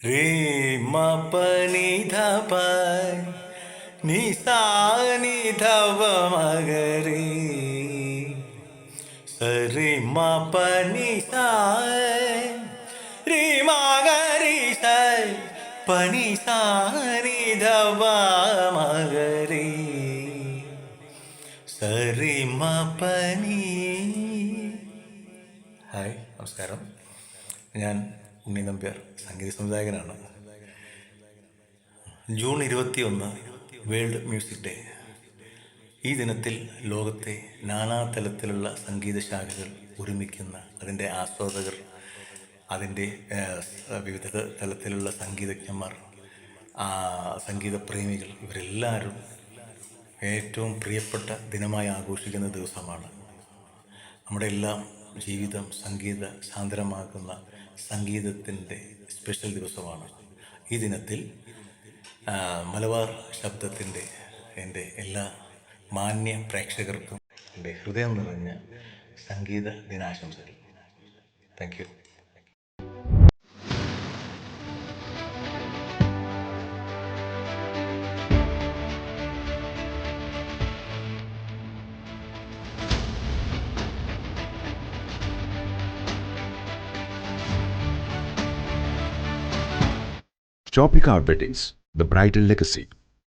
रे म पनि ध प नि सा नि ध प म ग रे स रे म पनि सा रे म ग रे स पनि सा नि ध प म ग रे स रे म पनि. ഹായ്, നമസ്കാരം. ഞാൻ ഉണ്ണി നമ്പ്യാർ, സംഗീത സംവിധായകനാണ്. June 21 world music day. ഈ ദിനത്തിൽ ലോകത്തെ നാനാതലത്തിലുള്ള സംഗീത ശാഖകൾ ഒരുമിക്കുന്ന, അതിൻ്റെ ആസ്വാദകർ, അതിൻ്റെ വിവിധ തലത്തിലുള്ള സംഗീതജ്ഞന്മാർ, സംഗീത പ്രേമികൾ, ഇവരെല്ലാവരും ഏറ്റവും പ്രിയപ്പെട്ട ദിനമായി ആഘോഷിക്കുന്ന ദിവസമാണ്. നമ്മുടെ എല്ലാം ജീവിതം സംഗീത സാന്ദ്രമാക്കുന്ന സംഗീതത്തിൻ്റെ സ്പെഷ്യൽ ദിവസമാണ്. ഈ ദിനത്തിൽ മലബാർ ശബ്ദത്തിൻ്റെ എൻ്റെ എല്ലാ മാന്യ പ്രേക്ഷകർക്കും എൻ്റെ ഹൃദയം നിറഞ്ഞ സംഗീത ദിനാശംസകൾ. Thank you. Tropic Weddings, the bridal legacy.